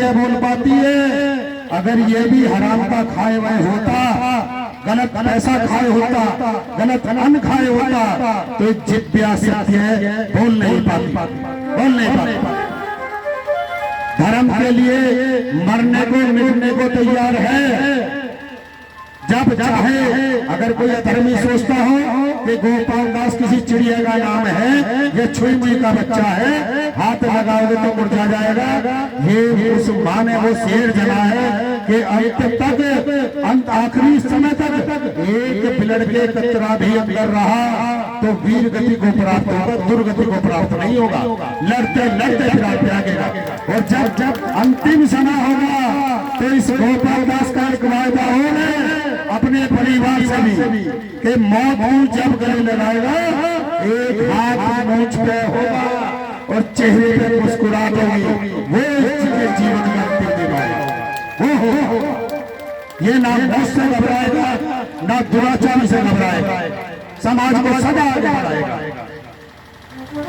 ये बोल पाती है। अगर ये भी हराम का खाए हुए होता, गलत पैसा खाए होता, गलत अन्न खाए होता, तो जिद्या सत्य बोल नहीं पाती। धर्म के लिए मरने को मिटने को तैयार है जब चाहे। अगर कोई अधर्मी सोचता हो कि गोपाल दास किसी चिड़िया का नाम है, ये छुई मुई का बच्चा है, हाथ लगाओगे तो मुरझा जाएगा, ये उस माँ ने वो शेर जना है कि अंत आखिरी समय तक एक बिलड़ के कतरा भी अंदर रहा तो वीर गति को प्राप्त होगा, दुर्गति को प्राप्त नहीं होगा। लड़ते लड़ते फिर आगेगा। और जब अंतिम समय होगा तो इस गोपाल दास का एक वायदा होगा अपने परिवार से भी कि मौत जब गले लगाएगा, एक हाथ मूंछ पे होगा और चेहरे पे मुस्कुराहट होगी, वो जीवन का अंतिम दिन होगा। ये ना मौत से घबराएगा, ना दुराचार से घबराएगा, समाज को सदा आगे बढ़ाएगा।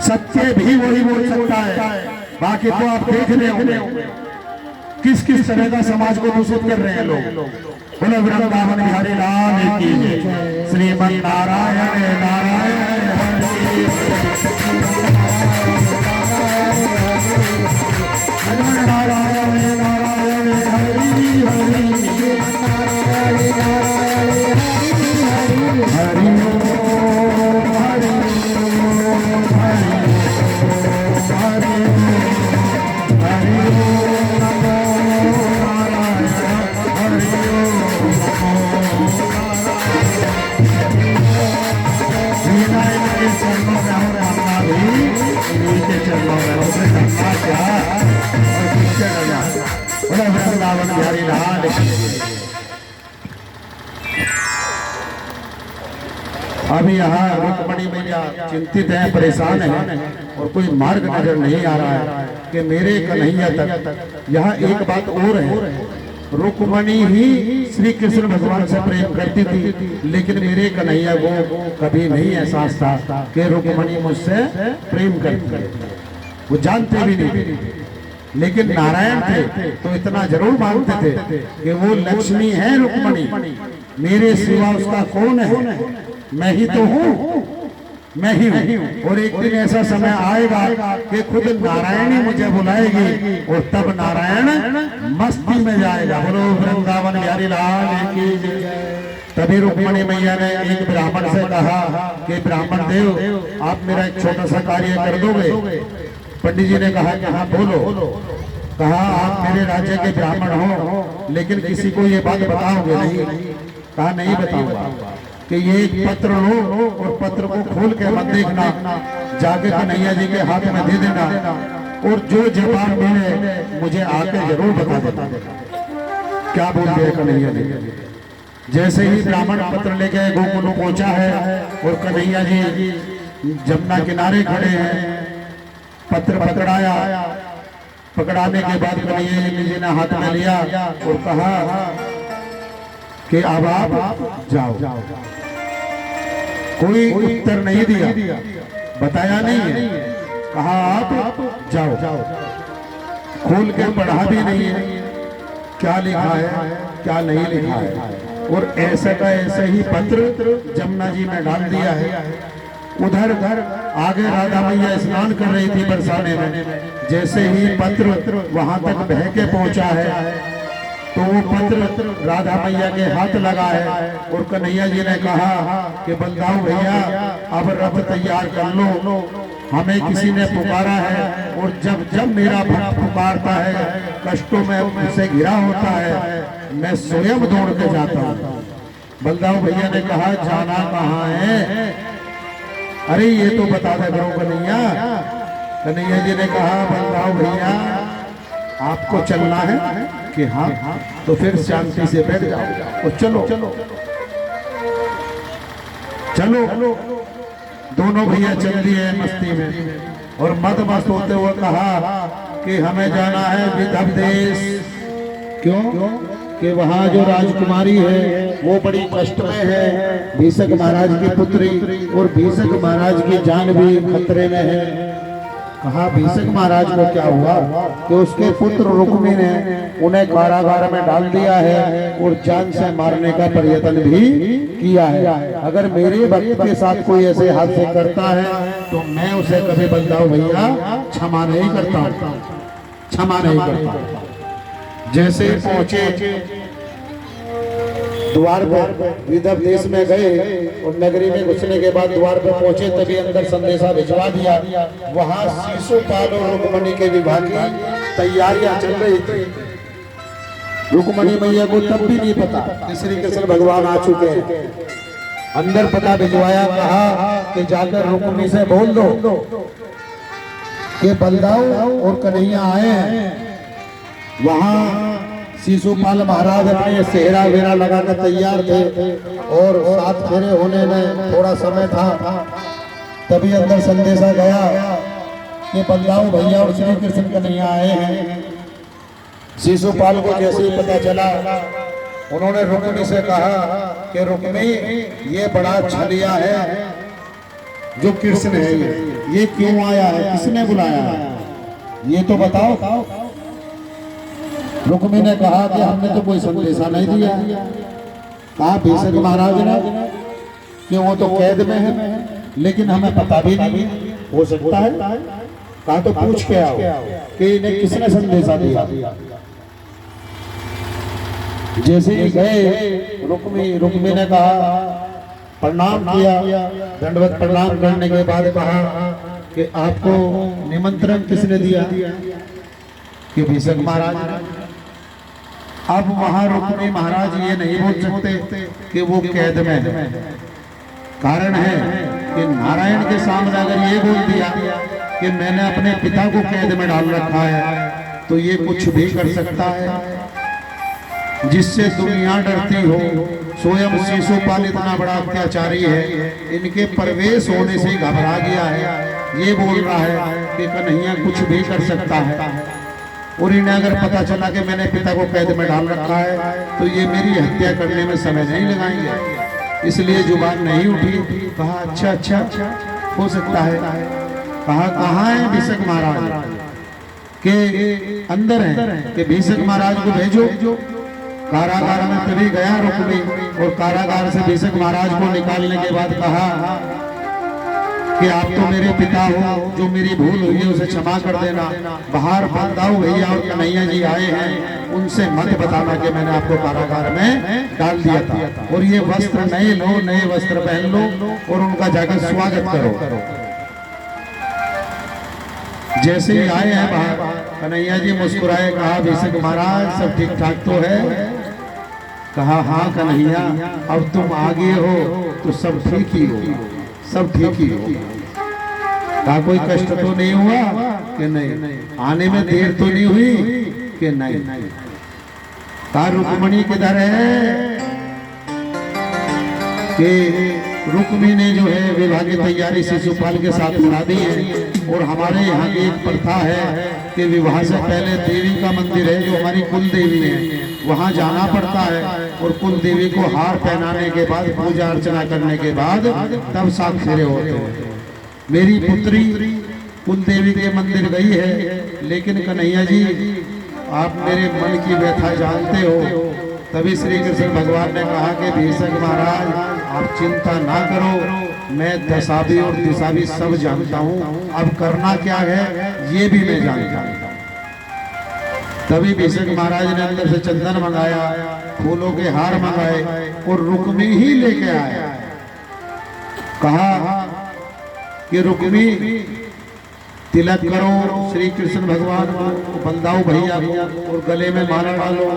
सत्य भी वही बोल सकता है। बाकी तो आप देख रहे होंगे किस किस तरह का समाज को दूषित कर रहे हैं लोग। बोलो वृंदावन बिहारी लाल की जय। श्रीमन नारायण नारायण हरि नारायण नारायण हरि हरि हरि अभी यहाँ रुक्मणी मैया चिंतित है, परेशान है और कोई मार्ग नजर नहीं आ रहा है कि मेरे कन्हैया तक। यहाँ एक बात और है, रुक्मणी ही श्री कृष्ण भगवान से प्रेम करती थी, लेकिन मेरे कन्हैया को कभी नहीं एहसास था कि रुक्मणी मुझसे प्रेम करती है। वो जानते भी नहीं, लेकिन नारायण थे तो इतना जरूर मानते थे कि वो लक्ष्मी है रुक्मणी, मेरे सिवा उसका कौन है, मैं ही तो हूँ, मैं ही हूँ। और एक दिन ऐसा समय आएगा कि खुद नारायण ही मुझे बुलाएगी और तब नारायण मस्ती में जाएगा। बोलो वृंदावन बिहारी लाल की जय। तभी रुक्मणी मैया ने एक ब्राह्मण से कहा कि ब्राह्मण देव, आप मेरा एक छोटा सा कार्य कर दोगे। पंडित जी ने कहा कि हाँ बोलो। कहा आप मेरे राज्य के ब्राह्मण हो, लेकिन किसी को ये बात बताओगे नहीं। कहा नहीं बताऊंगा। कि ये एक पत्र लो और पत्र को खोल के मत देखना, जाके कन्हैया जी के हाथ में दे देना और जो जवाब मिले मुझे आके जरूर बता देना। क्या बोल दिया कन्हैया जी। जैसे ही ब्राह्मण पत्र लेके गोकुल पहुंचा है और कन्हैया जी जमुना किनारे खड़े हैं, पत्र पकड़ाया, पकड़ाने के बाद कन्हैया जी ने हाथ में लिया और कहा कि अब आप जाओ। कोई उत्तर नहीं दिया, बताया नहीं है, कहा आप जाओ। खोल के पढ़ा भी नहीं है क्या लिखा है क्या नहीं लिखा है। और ऐसा का ऐसे ही पत्र जमुना जी में डाल दिया है। उधर आगे राधा मैया स्नान कर रही थी बरसाने में, जैसे ही पत्र वहां तक बह के पहुंचा है तो वो पत्र राधा मैया के हाथ लगा है और कन्हैया जी ने कहा कि बलदाऊ भैया अब रथ तैयार कर लो, हमें किसी ने पुकारा है और जब जब मेरा भक्त पुकारता है, कष्टों में उसे घिरा होता है, मैं स्वयं दौड़ के जाता हूँ। बलदाऊ भैया ने कहा जाना कहाँ है? अरे ये तो बता दे करो कन्हैया। कन्हैया जी ने कहा बलदाऊ भैया आपको चलना है कि हाँ, तो फिर शांति से बैठ जाओ और चलो। दोनों भैया चल दिए मस्ती में और मद मस्त होते हुए कहा कि हमें जाना है विदर्भ देश। क्यों? कि वहाँ जो राजकुमारी है वो बड़ी कष्ट में है, भीष्म महाराज की पुत्री, और भीष्म महाराज की जान भी खतरे में है। कहा भीष्म महाराज को क्या हुआ कि उसके पुत्र रुक्मी ने उन्हें कारागार में डाल दिया है और जान से मारने का प्रयत्न भी किया है। अगर मेरे भक्त के साथ कोई ऐसे हादसे करता है तो मैं उसे कभी बलदाऊ भैया क्षमा नहीं करता, क्षमा नहीं करता। जैसे पहुंचे द्वार पर, विदर्भ देश में गए और नगरी में घुसने के बाद द्वार पर पहुंचे, तभी अंदर संदेशा भिजवा दिया। वहां शिशुपाल और रुक्मणी के विवाह की तैयारियां चल रही थी। रुक्मणी मैया को तब भी नहीं पता कि श्री कृष्ण भगवान आ चुके हैं। अंदर पता भिजवाया, कहा कि जाकर रुक्मणी से बोल दो कि बलदाऊ और कन्हैया आए हैं। वहां शिशुपाल महाराज अपने सेहरा वेरा लगाकर तैयार थे और 7 फेरे होने में थोड़ा समय था। तभी अंदर संदेशा गया कि बलदाऊ भैया और श्री कृष्ण कन्हैया आए हैं। शिशुपाल को जैसे ही पता चला, उन्होंने रुक्मी से कहा कि रुक्मी, ये बड़ा छलिया है जो कृष्ण है, ये क्यों आया है, किसने बुलाया है, ये तो बताओ। रुक्मी ने कहा कि हमने तो कोई संदेशा नहीं दिया। कहा भीष्म महाराज ने कि वो तो कैद में है, लेकिन हमें पता भी नहीं, हो सकता है। कहा तो पूछ के आओ कि इन्हें किसने संदेशा दिया। जैसे ही गए रुक्मी ने कहा, प्रणाम किया। दंडवत प्रणाम करने के बाद कहा कि आपको निमंत्रण किसने दिया, कि भीष्म महाराज ने। अब वहां रुक्मी महाराज ये नहीं बोल सकते कि वो कैद में है। कारण है कि नारायण के सामने अगर ये बोल दिया कि मैंने अपने पिता को कैद में डाल रखा है, तो ये कुछ भी कर सकता है। जिससे दुनिया डरती हो, स्वयं शिशुपाल इतना बड़ा अत्याचारी है, इनके प्रवेश होने से घबरा गया है। ये बोल रहा है कि कन्हैया कुछ भी कर सकता है, और इन्हें अगर पता चला कि मैंने पिता को कैद में डाल रखा है तो ये मेरी हत्या करने में समय नहीं लगाएंगे। इसलिए जुबान नहीं उठी। कहा अच्छा हो सकता है। कहा कहाँ है भीष्म महाराज, के अंदर है, कि भीष्म महाराज को भेजो। कारागार में तभी गया रुक्मी, और कारागार से भीष्म महाराज को निकालने के बाद कहा कि आप तो मेरे पिता हो, जो मेरी भूल हुई है उसे क्षमा कर देना। बाहर बलदाऊ भैया और कन्हैया जी आए हैं, उनसे मत बताना कि मैंने आपको कारागार में डाल दिया था। और ये वस्त्र नए लो, नए वस्त्र पहन लो और उनका जाकर स्वागत करो। जैसे ही आए हैं बाहर, कन्हैया जी मुस्कुराए। कहा भीष्म महाराज सब ठीक ठाक तो है। कहा हाँ कन्हैया, अब तुम आगे हो तो सब ठीक ही हो, सब ठीक ही हो। कहा कोई कष्ट तो नहीं हुआ, कि नहीं। आने में देर तो नहीं हुई, कि नहीं। कहा रुक्मणी किधर है, कि रुक्मी ने जो है विवाह की तैयारी शिशुपाल के साथ करा दी है। और हमारे यहाँ की एक प्रथा है कि विवाह से पहले देवी का मंदिर है, जो हमारी कुल देवी है, वहाँ जाना पड़ता है। और कुल देवी को हार पहनाने के बाद, पूजा अर्चना करने के बाद तब 7 फेरे होते हैं। मेरी पुत्री कुल देवी के मंदिर गई है, लेकिन कन्हैया जी आप मेरे मन की व्यथा जानते हो। तभी श्री कृष्ण भगवान ने कहा कि भीष्म महाराज आप चिंता ना करो, मैं दशा भी और दिशा भी सब जानता हूँ, अब करना क्या है ये भी मैं जानता हूँ। तभी भीष्म महाराज ने अंदर से चंदन मंगाया, फूलों के हार मंगाए और रुक्मी ही लेके आया। कहा कि रुक्मी तिलक करो श्री कृष्ण भगवान को, बलदाऊ भैया को, और गले में माला डालो,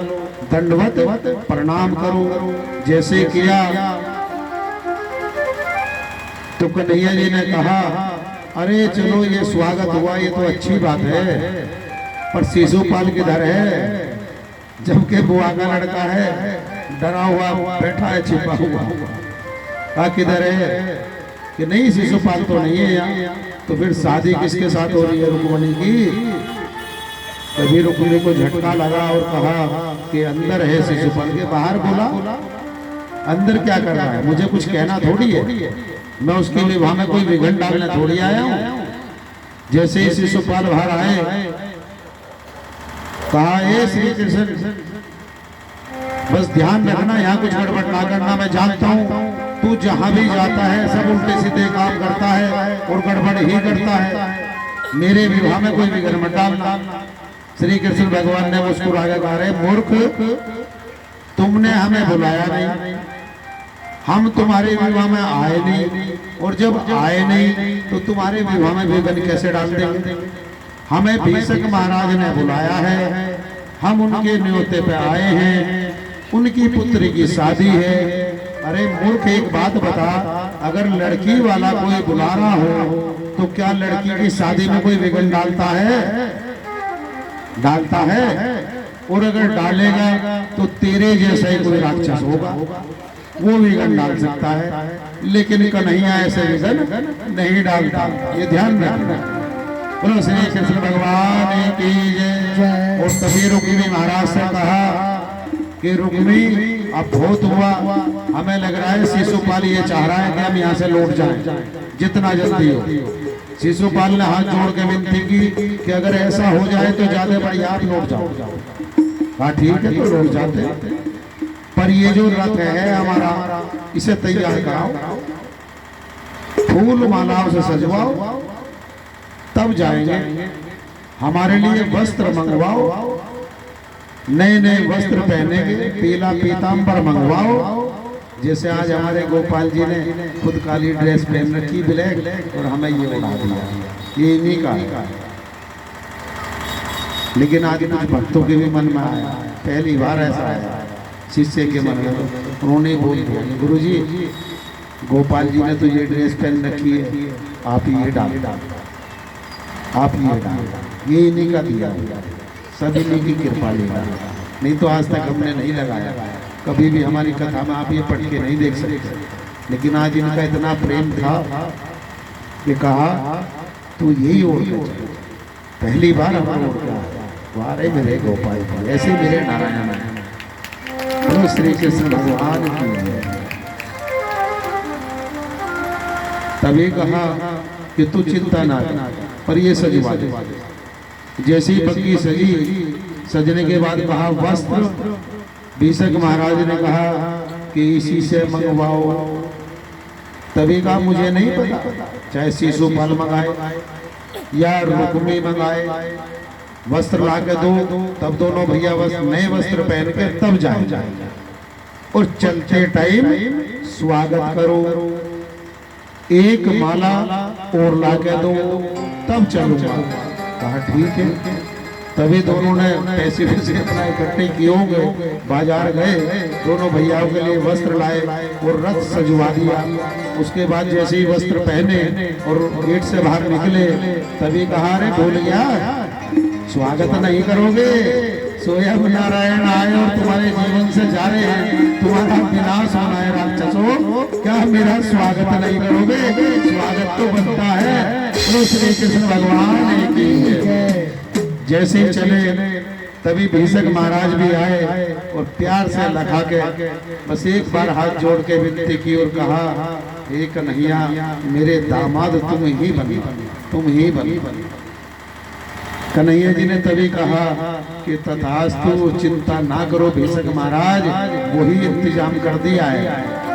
दंडवत प्रणाम करो। जैसे किया तो कन्हैया जी ने कहा अरे चलो ये स्वागत हुआ, ये तो अच्छी बात है, पर शिशुपाल किधर है, जबकि बुआ का लड़का है, डरा हुआ बैठा है, छिपा हुआ। कहा किधर है, कि नहीं शिशुपाल तो नहीं है यहाँ। तो फिर शादी किसके साथ हो रही है, रुक्मणी की। तभी रुक्मणी को झटका लगा और कहा कि अंदर है शिशुपाल। के बाहर बोला अंदर क्या कर रहा है, मुझे कुछ कहना थोड़ी है, मैं उसके विवाह में कोई विघ्न डालने थोड़ी आया हूँ। जैसे ही शिशुपाल बाहर आए, कहा हे श्री कृष्ण, बस ध्यान रखना यहाँ कुछ गड़बड़ ना करना। मैं जानता हूँ तू जहां भी जाता है सब उल्टे सीधे काम करता है और गड़बड़ ही करता है। मेरे विवाह में कोई विघ्न मत डालना। श्री कृष्ण भगवान ने मुस्कुराकर कहा, रे मूर्ख, तुमने हमें बुलाया नहीं, हम तुम्हारे विवाह में आए नहीं, और जब आए नहीं तो तुम्हारे विवाह में विघ्न कैसे डाल देंगे। हमें भीष्म महाराज ने बुलाया है, हम उनके न्योते पे आए हैं, उनकी पुत्री की शादी है। अरे मूर्ख, एक बात बता, अगर लड़की वाला कोई बुला रहा हो तो क्या लड़की की शादी में कोई विघ्न डालता है? डालता है? और अगर डालेगा तो तेरे जैसा ही कोई राक्षस होगा, वो विघ्न डाल सकता है, लेकिन कन्हैया ऐसे विघ्न नहीं डालता। ये ध्यान रखना। बोलो श्री कृष्ण भगवान की जय। और तभी रुक्मी महाराज से कहा कि रुक्मी, अब बहुत हुआ, हमें लग रहा है शिशुपाल ये चाह रहा है कि हम यहाँ से लौट जाएं जितना जल्दी हो। शिशुपाल ने हाथ जोड़ के विनती की कि अगर ऐसा हो जाए तो ज्यादा बढ़िया, आप लौट जाओ। हाँ ठीक है, तो लौट जाते, पर ये जो रथ है हमारा, इसे तैयार कराओ, फूल मालाओं से सजवाओ, तब जाएंगे। हमारे लिए वस्त्र मंगवाओ, नए नए वस्त्र पहनेंगे, पीला पीताम्बर मंगवाओ। जैसे आज हमारे गोपाल जी ने खुद काली ड्रेस पहन रखी ब्लैक, और हमें ये उड़ा दिया, ये इन्हीं का है। लेकिन आज कुछ भक्तों के भी मन में आया, पहली बार ऐसा आया शिष्य के मन में, उन्होंने बोल दिया, गुरु जी गोपाल जी ने तो ये ड्रेस पहन रखी है, आप ही ये डाल, आप ये डाल, ये इन्हीं का दिया, सब इन्हीं की कृपा लेगा। नहीं तो आज तक हमने नहीं लगाया, कभी भी हमारी कथा में आप ये पढ़ के नहीं देख सकते। लेकिन आज इनका इतना प्रेम था कि कहा तू यही ओढ़ के चल। पहली बार हमारा ओढ़ गया, वारे मेरे गोपाल जी, ऐसे मेरे नारायण है। श्री कृष्ण भगवान की जय। तभी कहा कि तू चिंता ना कर, पर ये सजवा दे। जैसी बग्गी सजी, सजने के बाद कहा वस्त्र। भीष्म महाराज ने कहा कि इसी से मंगवाओ। तभी कहा मुझे नहीं पता, चाहे शिशुपाल मंगाए या रुक्मी मंगाए, वस्त्र ला के दो, तब दोनों भैया नए वस्त्र पहन के तब जाए, और चलते टाइम स्वागत करो। एक माला और ला के दो, तब चलूंगा। कहा ठीक है। तभी दोनों ने पैसे अपना इकट्ठे किए होंगे, बाजार गए, दोनों भैयाओं के लिए वस्त्र लाए और रथ सजवा दिया। उसके बाद जैसे ही वस्त्र पहने और गेट से बाहर निकले, तभी कहा रे भूल गया, स्वागत नहीं करोगे, स्वयं नारायण आए और तुम्हारे जीवन से जा रहे हैं, तुम्हारा विनाश होना है राक्षसों, क्या मेरा स्वागत नहीं करोगे? स्वागत तो बनता है। श्री कृष्ण भगवान की। जैसे ही चले तभी भीष्म महाराज भी आए और प्यार से लखा के बस एक बार हाथ जोड़ के विनती की और कहा, हे कन्हैया, मेरे दामाद तुम ही बनी, तुम ही बनी। कन्हैया जी ने तभी कहा कि तथास्तु, चिंता ना करो भीष्म महाराज, वही इंतजाम कर दिया है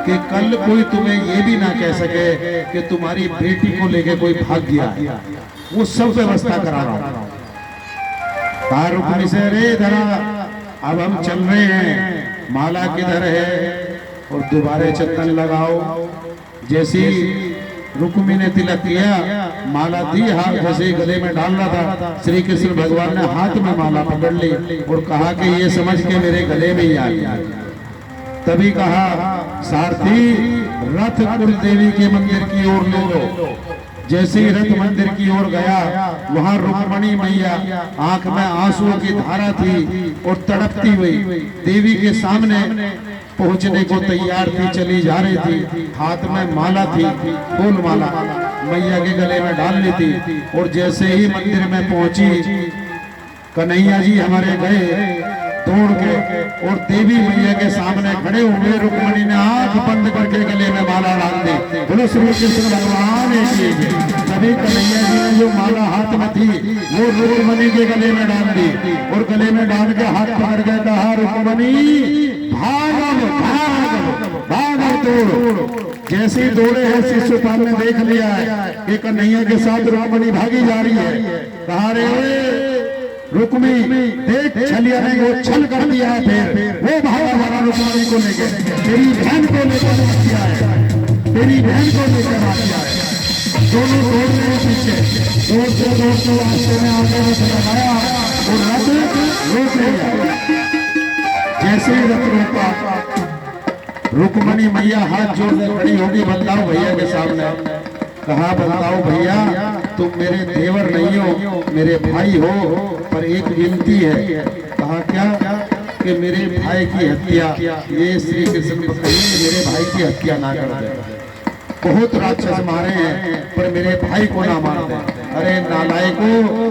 कि कल कोई तुम्हें ये भी ना कह सके कि तुम्हारी बेटी को लेके कोई भाग गया, वो सब व्यवस्था करा रहा हूं। रुक्मी से रे धरा, अब हम चल रहे हैं, माला किधर है, और दोबारे चंदन लगाओ। जैसी रुक्मी ने तिलक किया, माला दी, हाथ जैसे गले में डाल रहा था, श्री कृष्ण भगवान ने हाथ में माला पकड़ ली और कहा कि ये समझ के मेरे गले में ही आ गया। तभी कहा सारथी, रथ कुल देवी के मंदिर की ओर ले लो। जैसे ही रथ मंदिर की ओर गया, वहां रुक्मणी मैया आंख में आंसुओं की धारा थी और तड़पती हुई देवी के सामने पहुंचने को तैयार थी, चली जा रही थी। हाथ में माला थी, फूल माला मैया के गले में डालनी थी। और जैसे ही मंदिर में पहुंची, कन्हैया जी हमारे गए, तोड़ के और देवी मैया के सामने खड़े हुए रुक्मणी ने आंख बंद करके गले में माला डाल दी। बोलो श्री कृष्ण भगवान की। तभी कन्हैया जी ने जो माला हाथ में थी वो रुक्मणी के गले में डाल दी और गले में डाल के हाथ पकड़ के कहा, रुक्मणी भागव भागव भागव तोड़। जैसे ही दौड़े हैं शिशुपाल ने देख लिया है कि कन्हैया के साथ रुक्मणी भागी जा रही है। कहा, रे रुक्मी देख, छलिया ने वो छल कर दिया है, फिर वो भागा वाला रुक्मणी को लेके तेरी बहन को लेकर आ गया है, तेरी बहन को लेकर आ गया है। दोनों दौड़ रहे पीछे, दौड़ते दौड़ते रास्ते में आगे रथ लगाया और रथ रोक लिया। जैसे ही रथ रोका रुक्मणी मैया हाथ जोड़ने खड़ी होगी बलदाऊ भैया के सामने। कहा, बलदाऊ भैया तुम मेरे देवर नहीं हो, मेरे भाई हो, पर एक विनती है। कहा, क्या? कि मेरे भाई की हत्या, ये श्री कृष्ण कहिए मेरे भाई की हत्या ना कर दे। बहुत राक्षस मारे हैं पर मेरे भाई को ना मार दे। अरे नालायकों,